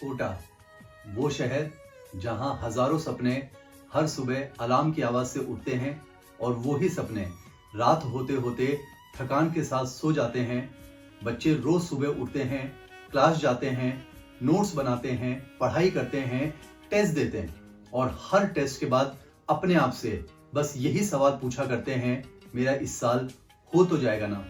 कोटा, वो शहर जहां हजारों सपने हर सुबह अलार्म की आवाज से उठते हैं और वो ही सपने रात होते होते थकान के साथ सो जाते हैं। बच्चे रोज सुबह उठते हैं, क्लास जाते हैं, नोट्स बनाते हैं, पढ़ाई करते हैं, टेस्ट देते हैं और हर टेस्ट के बाद अपने आप से बस यही सवाल पूछा करते हैं, मेरा इस साल हो तो जाएगा ना।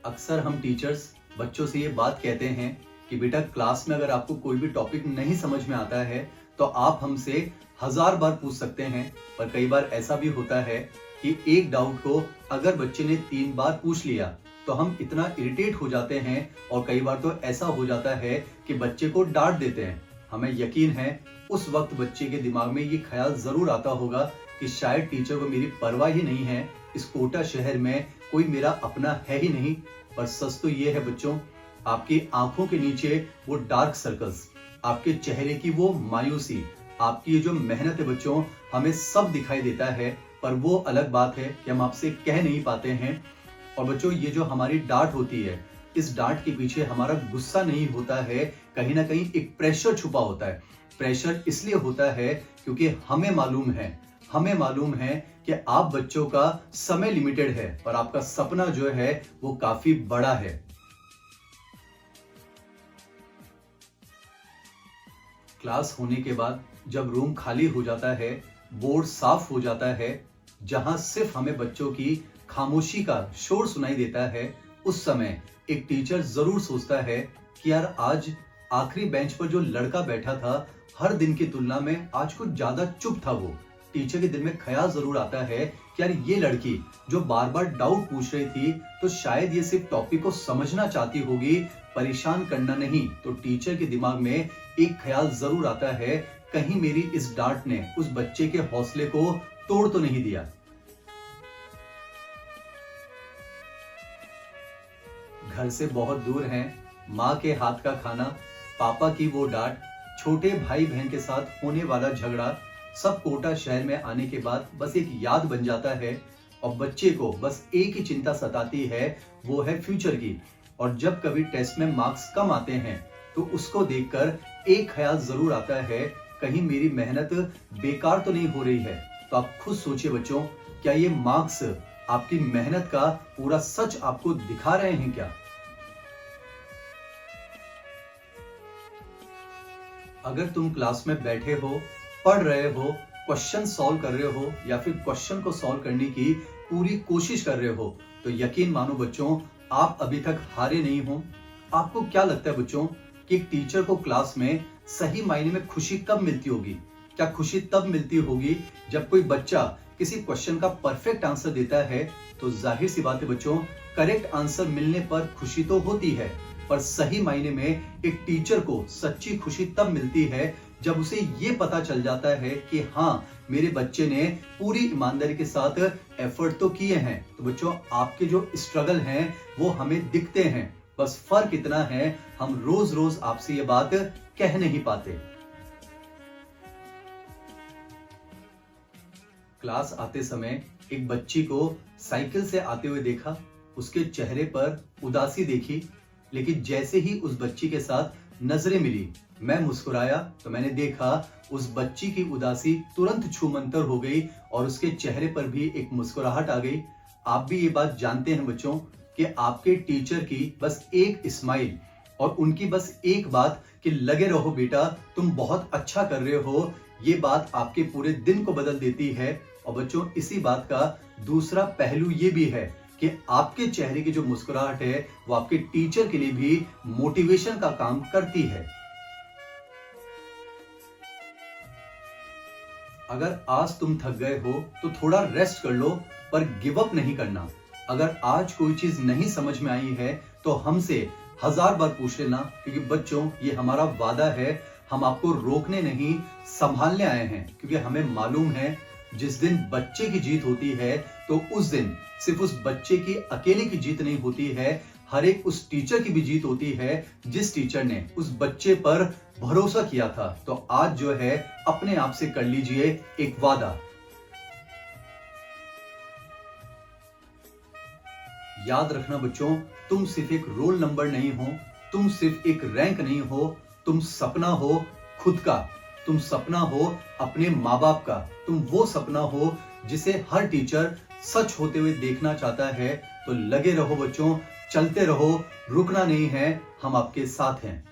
अक्सर हम टीचर्स बच्चों से ये बात कहते हैं कि बेटा क्लास में अगर आपको कोई भी टॉपिक नहीं समझ में आता है तो आप हमसे 1000 बार पूछ सकते हैं। पर कई बार ऐसा भी होता है कि एक डाउट को अगर बच्चे ने 3 बार पूछ लिया तो हम इतना इरिटेट हो जाते हैं और कई बार तो ऐसा हो जाता है कि बच्चे को डांट देते हैं। हमें यकीन है उस वक्त बच्चे के दिमाग में ये ख्याल जरूर आता होगा कि शायद टीचर को मेरी परवाह ही नहीं है, इस कोटा शहर में कोई मेरा अपना है ही नहीं। पर सच तो ये है बच्चों, आपकी आंखों के नीचे वो डार्क सर्कल्स, आपके चेहरे की वो मायूसी, आपकी ये जो मेहनत है बच्चों, हमें सब दिखाई देता है। पर वो अलग बात है कि हम आपसे कह नहीं पाते हैं। और बच्चों ये जो हमारी डांट होती है, इस डांट के पीछे हमारा गुस्सा नहीं होता है, कहीं ना कहीं एक प्रेशर छुपा होता है। प्रेशर इसलिए होता है क्योंकि हमें मालूम है कि आप बच्चों का समय लिमिटेड है और आपका सपना जो है वो काफी बड़ा है। क्लास होने के बाद जब रूम खाली हो जाता है, बोर्ड साफ हो जाता है, जहां सिर्फ हमें बच्चों की खामोशी का शोर सुनाई देता है, उस समय एक टीचर जरूर सोचता है कि यार आज आखिरी बेंच पर जो लड़का बैठा था, हर दिन की तुलना में आज कुछ ज्यादा चुप था। वो टीचर के दिल में ख्याल जरूर आता है कि यार ये लड़की जो बार बार डाउट पूछ रही थी तो शायद ये सिर्फ टॉपिक को समझना चाहती होगी, परेशान करना नहीं। तो टीचर के दिमाग में एक ख्याल जरूर आता है, कहीं मेरी इस डांट ने उस बच्चे के हौसले को तोड़ तो नहीं दिया। घर से बहुत दूर हैं, माँ के हाथ का खाना, पापा की वो डांट, छोटे भाई बहन के साथ होने वाला झगड़ा, सब कोटा शहर में आने के बाद बस एक याद बन जाता है। और बच्चे को बस एक ही चिंता सताती है, वो है फ्यूचर की। और जब कभी टेस्ट में मार्क्स कम आते हैं तो उसको देखकर एक ख्याल जरूर आता है, कहीं मेरी मेहनत बेकार तो नहीं हो रही है। तो आप खुद सोचिए बच्चों, क्या ये मार्क्स आपकी मेहनत का पूरा सच आपको दिखा रहे हैं क्या? अगर तुम क्लास में बैठे हो, पढ़ रहे हो, क्वेश्चन सॉल्व कर रहे हो या फिर क्वेश्चन को सॉल्व करने की पूरी कोशिश कर रहे हो, तो यकीन मानो बच्चों आप अभी तक हारे नहीं हो। आपको क्या लगता है बच्चों कि एक टीचर को क्लास में सही मायने में खुशी कब मिलती होगी? क्या खुशी तब मिलती होगी जब कोई बच्चा किसी क्वेश्चन का परफेक्ट आंसर देता है? तो जाहिर सी बात है बच्चों, करेक्ट आंसर मिलने पर खुशी तो होती है, पर सही मायने में एक टीचर को सच्ची खुशी तब मिलती है जब उसे ये पता चल जाता है कि हाँ, मेरे बच्चे ने पूरी ईमानदारी के साथ एफर्ट तो किए हैं। तो बच्चों आपके जो स्ट्रगल हैं वो हमें दिखते हैं, बस फर्क इतना है हम रोज रोज आपसे ये बात कह नहीं पाते। क्लास आते समय एक बच्ची को साइकिल से आते हुए देखा, उसके चेहरे पर उदासी देखी, लेकिन जैसे ही उस बच्ची के साथ नजरें मिली, मैं मुस्कुराया तो मैंने देखा उस बच्ची की उदासी तुरंत छूमंतर हो गई और उसके चेहरे पर भी एक मुस्कुराहट आ गई। आप भी ये बात जानते हैं बच्चों कि आपके टीचर की बस एक स्माइल और उनकी बस एक बात कि लगे रहो बेटा, तुम बहुत अच्छा कर रहे हो, ये बात आपके पूरे दिन को बदल देती है। और बच्चों इसी बात का दूसरा पहलू ये भी है कि आपके चेहरे की जो मुस्कुराहट है वो आपके टीचर के लिए भी मोटिवेशन का काम करती है। अगर आज तुम थक गए हो तो थोड़ा रेस्ट कर लो, पर गिव अप नहीं करना। अगर आज कोई चीज नहीं समझ में आई है तो हमसे 1000 बार पूछ लेना, क्योंकि बच्चों ये हमारा वादा है, हम आपको रोकने नहीं संभालने आए हैं। क्योंकि हमें मालूम है जिस दिन बच्चे की जीत होती है तो उस दिन सिर्फ उस बच्चे की अकेले की जीत नहीं होती है, हर एक उस टीचर की भी जीत होती है जिस टीचर ने उस बच्चे पर भरोसा किया था। तो आज जो है अपने आप से कर लीजिए एक वादा, याद रखना बच्चों, तुम सिर्फ एक रोल नंबर नहीं हो, तुम सिर्फ एक रैंक नहीं हो, तुम सपना हो खुद का, तुम सपना हो अपने माँ बाप का, तुम वो सपना हो जिसे हर टीचर सच होते हुए देखना चाहता है। तो लगे रहो बच्चों, चलते रहो, रुकना नहीं है, हम आपके साथ हैं।